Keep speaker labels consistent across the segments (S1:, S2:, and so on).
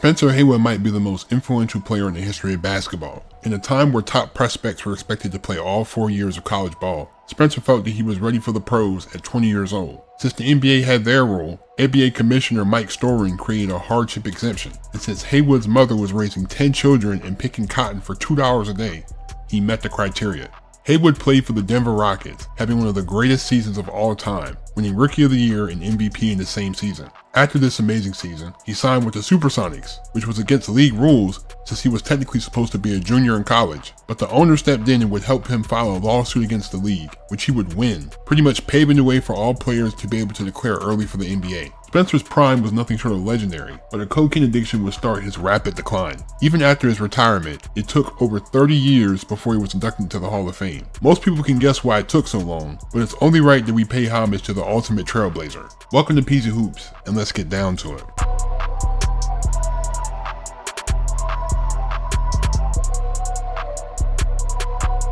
S1: Spencer Haywood might be the most influential player in the history of basketball. In a time where top prospects were expected to play all 4 years of college ball, Spencer felt that he was ready for the pros at 20 years old. Since the NBA had their rule, NBA Commissioner Mike Storen created a hardship exemption. And since Haywood's mother was raising 10 children and picking cotton for $2 a day, he met the criteria. Haywood played for the Denver Rockets, having one of the greatest seasons of all time, winning Rookie of the Year and MVP in the same season. After this amazing season, he signed with the Supersonics, which was against league rules since he was technically supposed to be a junior in college, but the owner stepped in and would help him file a lawsuit against the league, which he would win, pretty much paving the way for all players to be able to declare early for the NBA. Spencer's prime was nothing short of legendary, but a cocaine addiction would start his rapid decline. Even after his retirement, it took over 30 years before he was inducted into the Hall of Fame. Most people can guess why it took so long, but it's only right that we pay homage to the ultimate trailblazer. Welcome to Peasy Hoops, and let's get down to it.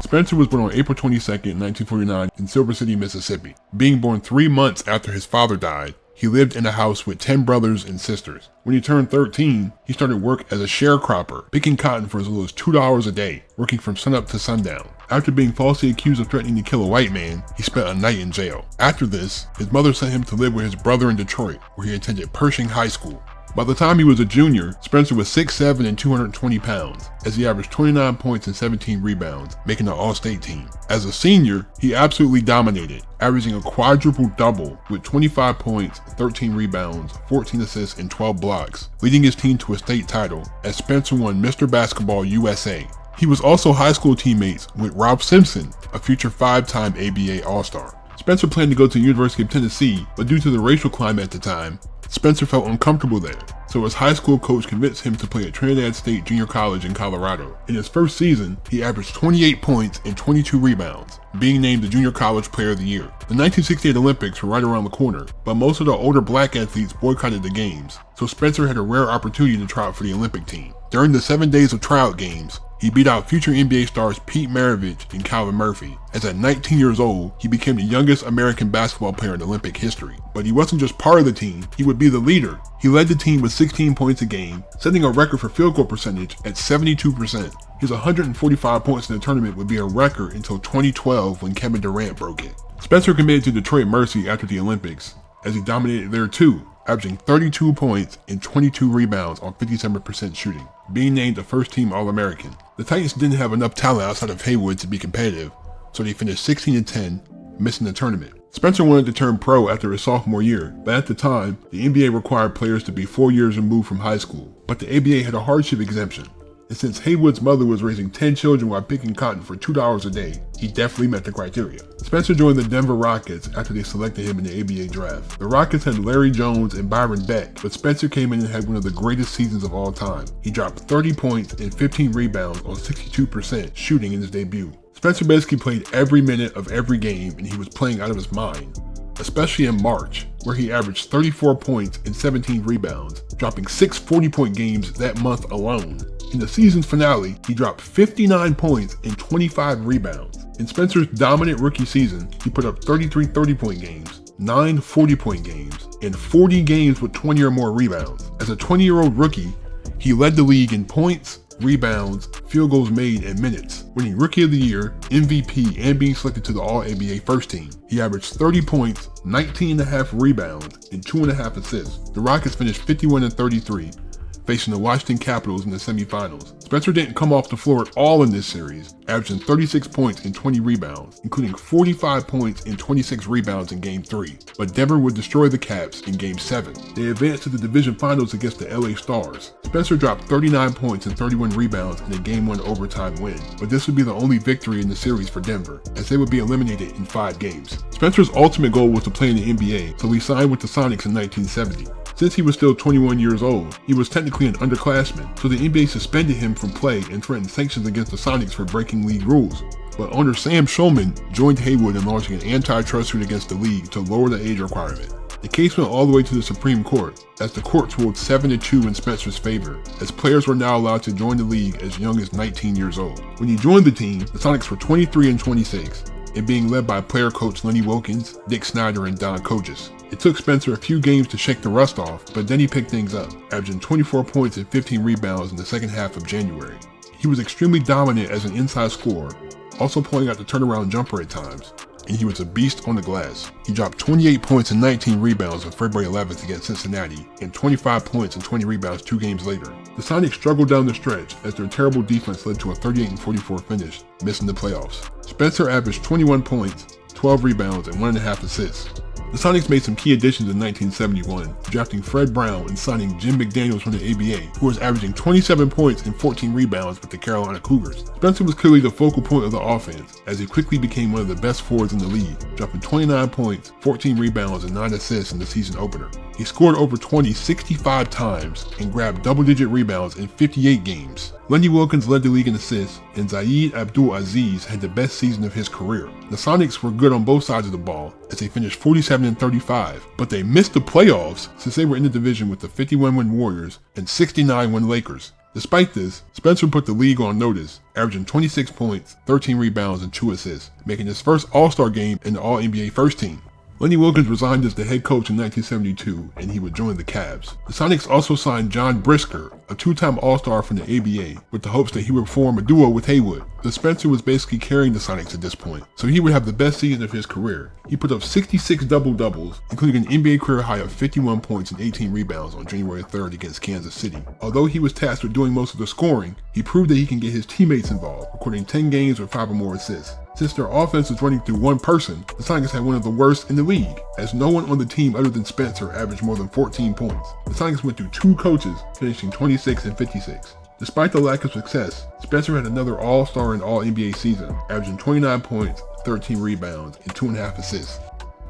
S1: Spencer was born on April 22nd, 1949 in Silver City, Mississippi. Being born 3 months after his father died, he lived in a house with 10 brothers and sisters. When he turned 13, he started work as a sharecropper, picking cotton for as little as $2 a day, working from sunup to sundown. After being falsely accused of threatening to kill a white man, he spent a night in jail. After this, his mother sent him to live with his brother in Detroit, where he attended Pershing High School. By the time he was a junior, Spencer was 6'7" and 220 pounds, as he averaged 29 points and 17 rebounds, making the All-State team. As a senior, he absolutely dominated, averaging a quadruple double with 25 points, 13 rebounds, 14 assists, and 12 blocks, leading his team to a state title, as Spencer won Mr. Basketball USA. He was also high school teammates with Rob Simpson, a future 5-time ABA All-Star. Spencer planned to go to the University of Tennessee, but due to the racial climate at the time, Spencer felt uncomfortable there, so his high school coach convinced him to play at Trinidad State Junior College in Colorado. In his first season, he averaged 28 points and 22 rebounds, being named the Junior College Player of the Year. The 1968 Olympics were right around the corner, but most of the older black athletes boycotted the games, so Spencer had a rare opportunity to try out for the Olympic team. During the 7 days of tryout games, he beat out future NBA stars Pete Maravich and Calvin Murphy, as at 19 years old, he became the youngest American basketball player in Olympic history. But he wasn't just part of the team, he would be the leader. He led the team with 16 points a game, setting a record for field goal percentage at 72%. His 145 points in the tournament would be a record until 2012 when Kevin Durant broke it. Spencer committed to Detroit Mercy after the Olympics, as he dominated there too, averaging 32 points and 22 rebounds on 57% shooting, being named a first-team All-American. The Titans didn't have enough talent outside of Haywood to be competitive, so they finished 16-10, missing the tournament. Spencer wanted to turn pro after his sophomore year, but at the time, the NBA required players to be 4 years removed from high school. But the ABA had a hardship exemption, and since Haywood's mother was raising 10 children while picking cotton for $2 a day, he definitely met the criteria. Spencer joined the Denver Rockets after they selected him in the ABA draft. The Rockets had Larry Jones and Byron Beck, but Spencer came in and had one of the greatest seasons of all time. He dropped 30 points and 15 rebounds on 62% shooting in his debut. Spencer basically played every minute of every game, and he was playing out of his mind, especially in March, where he averaged 34 points and 17 rebounds, dropping 6 40-point games that month alone. In the season's finale, he dropped 59 points and 25 rebounds. In Spencer's dominant rookie season, he put up 33 30-point games, 9 40-point games, and 40 games with 20 or more rebounds. As a 20-year-old rookie, he led the league in points, rebounds, field goals made, and minutes, winning Rookie of the Year, MVP, and being selected to the All-ABA first team. He averaged 30 points, 19.5 rebounds, and 2.5 assists. The Rockets finished 51-33, facing the Washington Capitals in the semifinals. Spencer didn't come off the floor at all in this series, averaging 36 points and 20 rebounds, including 45 points and 26 rebounds in Game 3. But Denver would destroy the Caps in Game 7. They advanced to the division finals against the LA Stars. Spencer dropped 39 points and 31 rebounds in a Game 1 overtime win, but this would be the only victory in the series for Denver, as they would be eliminated in 5 games. Spencer's ultimate goal was to play in the NBA, so he signed with the Sonics in 1970. Since he was still 21 years old, he was technically an underclassman, so the NBA suspended him from play and threatened sanctions against the Sonics for breaking league rules. But owner Sam Shulman joined Haywood in launching an antitrust suit against the league to lower the age requirement. The case went all the way to the Supreme Court, as the courts ruled 7-2 in Spencer's favor, as players were now allowed to join the league as young as 19 years old. When he joined the team, the Sonics were 23-26, and being led by player coach Lenny Wilkins, Dick Snyder, and Don Kojas. It took Spencer a few games to shake the rust off, but then he picked things up, averaging 24 points and 15 rebounds in the second half of January. He was extremely dominant as an inside scorer, also pulling out the turnaround jumper at times, and he was a beast on the glass. He dropped 28 points and 19 rebounds on February 11th against Cincinnati, and 25 points and 20 rebounds 2 games later. The Sonics struggled down the stretch as their terrible defense led to a 38-44 finish, missing the playoffs. Spencer averaged 21 points, 12 rebounds, and 1.5 assists. The Sonics made some key additions in 1971, drafting Fred Brown and signing Jim McDaniels from the ABA, who was averaging 27 points and 14 rebounds with the Carolina Cougars. Spencer was clearly the focal point of the offense, as he quickly became one of the best forwards in the league, dropping 29 points, 14 rebounds, and 9 assists in the season opener. He scored over 20 65 times and grabbed double-digit rebounds in 58 games. Lenny Wilkins led the league in assists, and Zaid Abdul-Aziz had the best season of his career. The Sonics were good on both sides of the ball, as they finished 47-35, but they missed the playoffs since they were in the division with the 51-win Warriors and 69-win Lakers. Despite this, Spencer put the league on notice, averaging 26 points, 13 rebounds, and 2 assists, making his first All-Star game in the All-NBA first team. Lenny Wilkins resigned as the head coach in 1972, and he would join the Cavs. The Sonics also signed John Brisker, a 2-time All-Star from the ABA, with the hopes that he would form a duo with Haywood. The Spencer was basically carrying the Sonics at this point, so he would have the best season of his career. He put up 66 double-doubles, including an NBA career high of 51 points and 18 rebounds on January 3rd against Kansas City. Although he was tasked with doing most of the scoring, he proved that he can get his teammates involved, recording 10 games with 5 or more assists. Since their offense was running through one person, the Sonics had one of the worst in the league, as no one on the team other than Spencer averaged more than 14 points. The Sonics went through 2 coaches, finishing 26 and 56. Despite the lack of success, Spencer had another All-Star and All-NBA season, averaging 29 points, 13 rebounds, and 2.5 assists.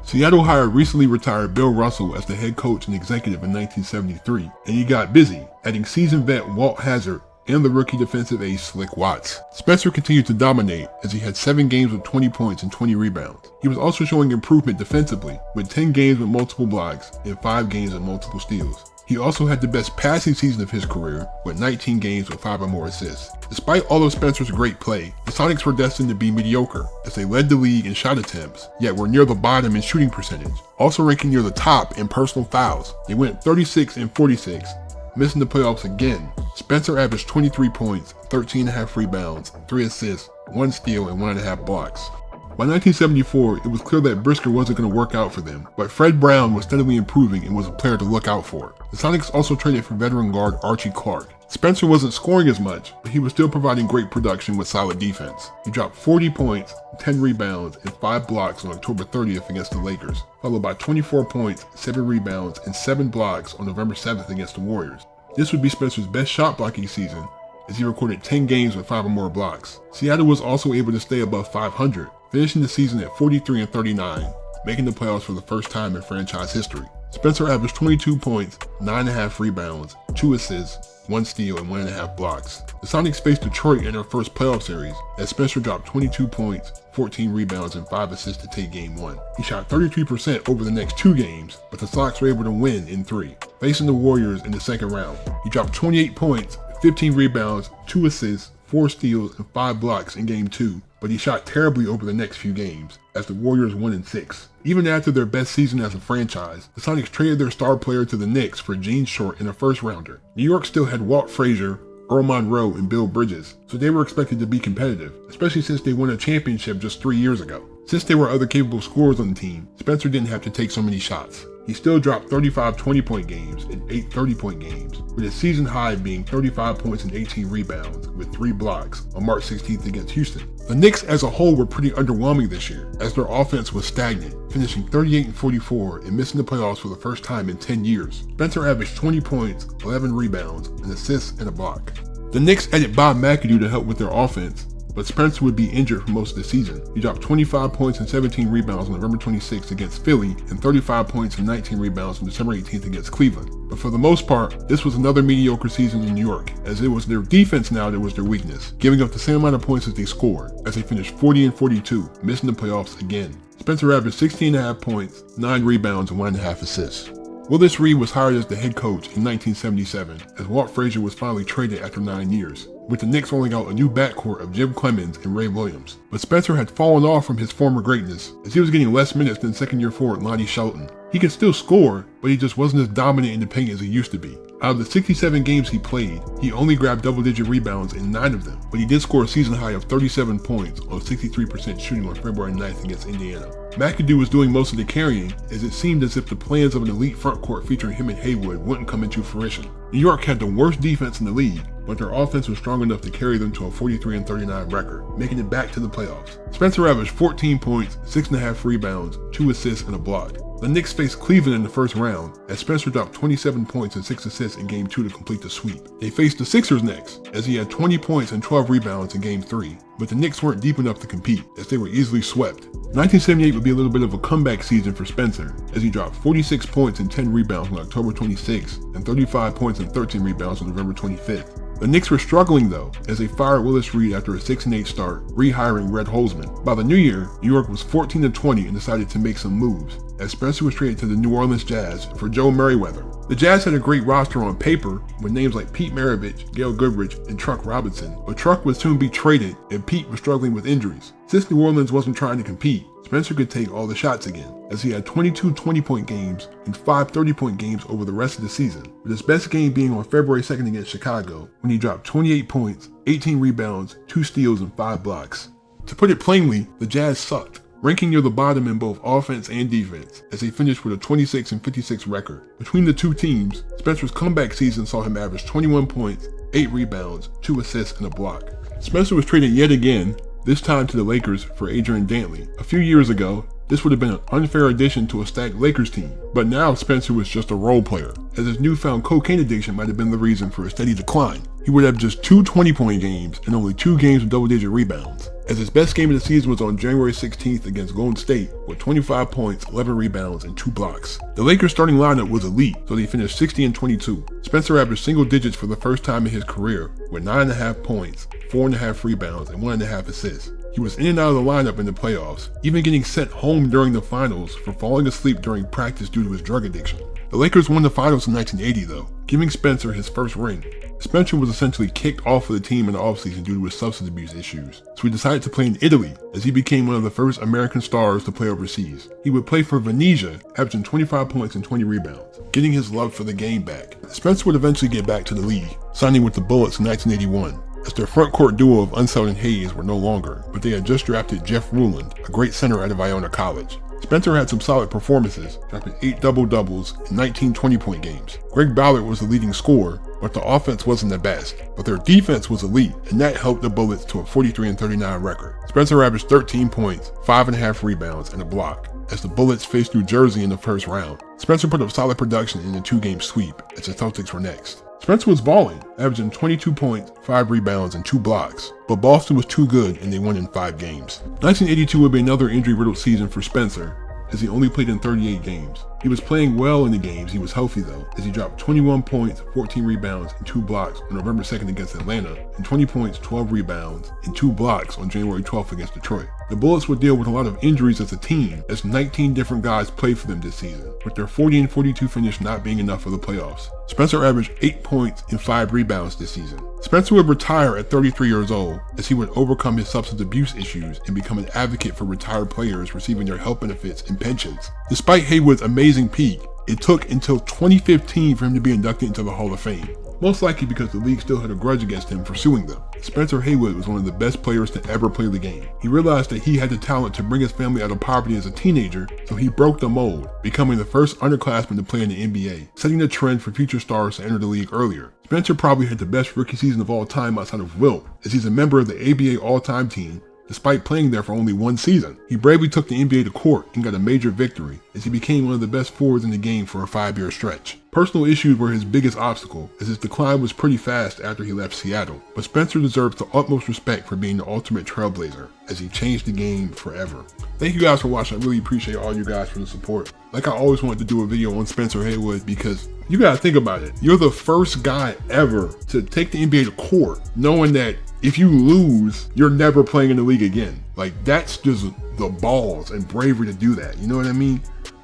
S1: Seattle hired recently retired Bill Russell as the head coach and executive in 1973, and he got busy, adding seasoned vet Walt Hazzard and the rookie defensive ace Slick Watts. Spencer continued to dominate as he had 7 games with 20 points and 20 rebounds. He was also showing improvement defensively, with 10 games with multiple blocks and 5 games with multiple steals. He also had the best passing season of his career, with 19 games with 5 or more assists. Despite all of Spencer's great play, the Sonics were destined to be mediocre, as they led the league in shot attempts, yet were near the bottom in shooting percentage, also ranking near the top in personal fouls. They went 36 and 46, missing the playoffs again. Spencer averaged 23 points, 13.5 rebounds, 3 assists, 1 steal, and 1.5 blocks. By 1974, it was clear that Brisker wasn't going to work out for them, but Fred Brown was steadily improving and was a player to look out for. The Sonics also traded for veteran guard Archie Clark. Spencer wasn't scoring as much, but he was still providing great production with solid defense. He dropped 40 points, 10 rebounds, and 5 blocks on October 30th against the Lakers, followed by 24 points, 7 rebounds, and 7 blocks on November 7th against the Warriors. This would be Spencer's best shot blocking season, as he recorded 10 games with 5 or more blocks. Seattle was also able to stay above 500, finishing the season at 43 and 39, making the playoffs for the first time in franchise history. Spencer averaged 22 points, 9.5 rebounds, 2 assists, 1 steal, and 1.5 blocks. The Sonics faced Detroit in their first playoff series, as Spencer dropped 22 points, 14 rebounds, and 5 assists to take Game 1. He shot 33% over the next 2 games, but the Sox were able to win in 3. Facing the Warriors in the second round, he dropped 28 points, 15 rebounds, 2 assists, 4 steals, and 5 blocks in Game 2, but he shot terribly over the next few games, as the Warriors won in 6. Even after their best season as a franchise, the Sonics traded their star player to the Knicks for Gene Short in a first rounder. New York still had Walt Frazier, Earl Monroe, and Bill Bridges, so they were expected to be competitive, especially since they won a championship just 3 years ago. Since there were other capable scorers on the team, Spencer didn't have to take so many shots. He still dropped 35 20-point games and 8 30-point games, with his season high being 35 points and 18 rebounds with 3 blocks on March 16th against Houston. The Knicks as a whole were pretty underwhelming this year, as their offense was stagnant, finishing 38 and 44 and missing the playoffs for the first time in 10 years. Spencer averaged 20 points, 11 rebounds, an assist, and a block. The Knicks added Bob McAdoo to help with their offense, but Spencer would be injured for most of the season. He dropped 25 points and 17 rebounds on November 26th against Philly, and 35 points and 19 rebounds on December 18th against Cleveland. But for the most part, this was another mediocre season in New York, as it was their defense now that was their weakness, giving up the same amount of points as they scored, as they finished 40 and 42, missing the playoffs again. Spencer averaged 16.5 points, 9 rebounds, and 1.5 assists. Willis Reed was hired as the head coach in 1977 as Walt Frazier was finally traded after 9 years, with the Knicks rolling out a new backcourt of Jim Clemens and Ray Williams. But Spencer had fallen off from his former greatness as he was getting less minutes than second-year forward Lonnie Shelton. He could still score, but he just wasn't as dominant in the paint as he used to be. Out of the 67 games he played, he only grabbed double-digit rebounds in 9 of them, but he did score a season high of 37 points on 63% shooting on February 9th against Indiana. McAdoo was doing most of the carrying, as it seemed as if the plans of an elite frontcourt featuring him and Haywood wouldn't come into fruition. New York had the worst defense in the league, but their offense was strong enough to carry them to a 43-39 record, making it back to the playoffs. Spencer averaged 14 points, 6.5 rebounds, 2 assists, and a block. The Knicks faced Cleveland in the first round, as Spencer dropped 27 points and 6 assists in Game 2 to complete the sweep. They faced the Sixers next, as he had 20 points and 12 rebounds in Game 3, but the Knicks weren't deep enough to compete, as they were easily swept. 1978 would be a little bit of a comeback season for Spencer, as he dropped 46 points and 10 rebounds on October 26th, and 35 points and 13 rebounds on November 25th. The Knicks were struggling though, as they fired Willis Reed after a 6-8 start, rehiring Red Holzman. By the new year, New York was 14-20 and decided to make some moves, as Spencer was traded to the New Orleans Jazz for Joe Merriweather. The Jazz had a great roster on paper, with names like Pete Maravich, Gail Goodrich, and Truck Robinson, but Truck would soon be traded, and Pete was struggling with injuries. Since New Orleans wasn't trying to compete, Spencer could take all the shots again, as he had 22 20-point games and 5 30-point games over the rest of the season, with his best game being on February 2nd against Chicago, when he dropped 28 points, 18 rebounds, 2 steals, and 5 blocks. To put it plainly, the Jazz sucked, ranking near the bottom in both offense and defense, as they finished with a 26-56 record. Between the two teams, Spencer's comeback season saw him average 21 points, 8 rebounds, 2 assists, and a block. Spencer was traded yet again, this time to the Lakers for Adrian Dantley. A few years ago, this would have been an unfair addition to a stacked Lakers team, but now Spencer was just a role player, as his newfound cocaine addiction might have been the reason for his steady decline. He would have just 2 20-point games and only 2 games with double-digit rebounds, as his best game of the season was on January 16th against Golden State with 25 points, 11 rebounds, and 2 blocks. The Lakers starting lineup was elite, so they finished 60-22. Spencer averaged single digits for the first time in his career with 9.5 points, 4.5 rebounds, and 1.5 assists. He was in and out of the lineup in the playoffs, even getting sent home during the finals for falling asleep during practice due to his drug addiction. The Lakers won the finals in 1980 though, giving Spencer his first ring. Spencer was essentially kicked off of the team in the offseason due to his substance abuse issues, so he decided to play in Italy, as he became one of the first American stars to play overseas. He would play for Venezia, averaging 25 points and 20 rebounds, getting his love for the game back. Spencer would eventually get back to the league, signing with the Bullets in 1981. As their front court duo of Unseld and Hayes were no longer, but they had just drafted Jeff Ruland, a great center out of Iona College. Spencer had some solid performances, dropping 8 double-doubles in 19 20-point games. Greg Ballard was the leading scorer, but the offense wasn't the best, but their defense was elite, and that helped the Bullets to a 43-39 record. Spencer averaged 13 points, 5.5 rebounds, and a block, as the Bullets faced New Jersey in the first round. Spencer put up solid production in the 2-game sweep, as the Celtics were next. Spencer was balling, averaging 22 points, 5 rebounds, and 2 blocks, but Boston was too good and they won in 5 games. 1982 would be another injury-riddled season for Spencer, as he only played in 38 games. He was playing well in the games he was healthy though, as he dropped 21 points, 14 rebounds, and 2 blocks on November 2nd against Atlanta, and 20 points, 12 rebounds, and 2 blocks on January 12th against Detroit. The Bullets would deal with a lot of injuries as a team, as 19 different guys played for them this season, with their 40-42 finish not being enough for the playoffs. Spencer averaged 8 points and 5 rebounds this season. Spencer would retire at 33 years old, as he would overcome his substance abuse issues and become an advocate for retired players receiving their health benefits and pensions. Despite Haywood's amazing peak, it took until 2015 for him to be inducted into the Hall of Fame, most likely because the league still had a grudge against him for suing them. Spencer Haywood was one of the best players to ever play the game. He realized that he had the talent to bring his family out of poverty as a teenager, so he broke the mold, becoming the first underclassman to play in the NBA, setting the trend for future stars to enter the league earlier. Spencer probably had the best rookie season of all time outside of Wilt, as he's a member of the ABA All-Time Team, despite playing there for only 1 season. He bravely took the NBA to court and got a major victory, as he became one of the best forwards in the game for a 5-year stretch. Personal issues were his biggest obstacle, as his decline was pretty fast after he left Seattle, but Spencer deserves the utmost respect for being the ultimate trailblazer, as he changed the game forever. Thank you guys for watching. I really appreciate all you guys for the support. Like I always wanted to do a video on Spencer Haywood, because you gotta think about it. You're the first guy ever to take the NBA to court, knowing that if you lose, you're never playing in the league again. Like, that's just the balls and bravery to do that. You know what I mean?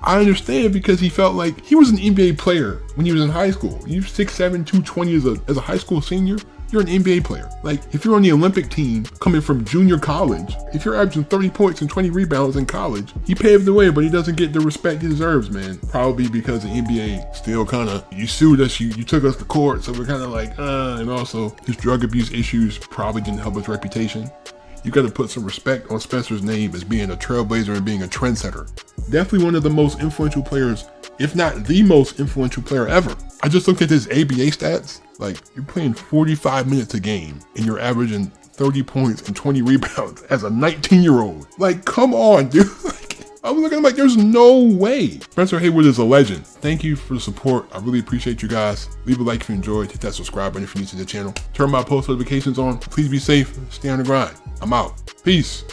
S1: I understand because he felt like he was an NBA player when he was in high school. You're 6'7", 220 as a high school senior. You're an NBA player. Like, if you're on the Olympic team coming from junior college, if you're averaging 30 points and 20 rebounds in college, he paved the way, but he doesn't get the respect he deserves, man. Probably because the NBA still kind of, you sued us, you took us to court, so we're kind of like, and also his drug abuse issues probably didn't help his reputation. You got to put some respect on Spencer's name as being a trailblazer and being a trendsetter. Definitely one of the most influential players, if not the most influential player ever. I just looked at his ABA stats. Like, you're playing 45 minutes a game and you're averaging 30 points and 20 rebounds as a 19-year-old. Like, come on, dude. Like, I was looking at him like, there's no way. Spencer Haywood is a legend. Thank you for the support. I really appreciate you guys. Leave a like if you enjoyed. Hit that subscribe button if you're new to the channel. Turn my post notifications on. Please be safe. Stay on the grind. I'm out. Peace.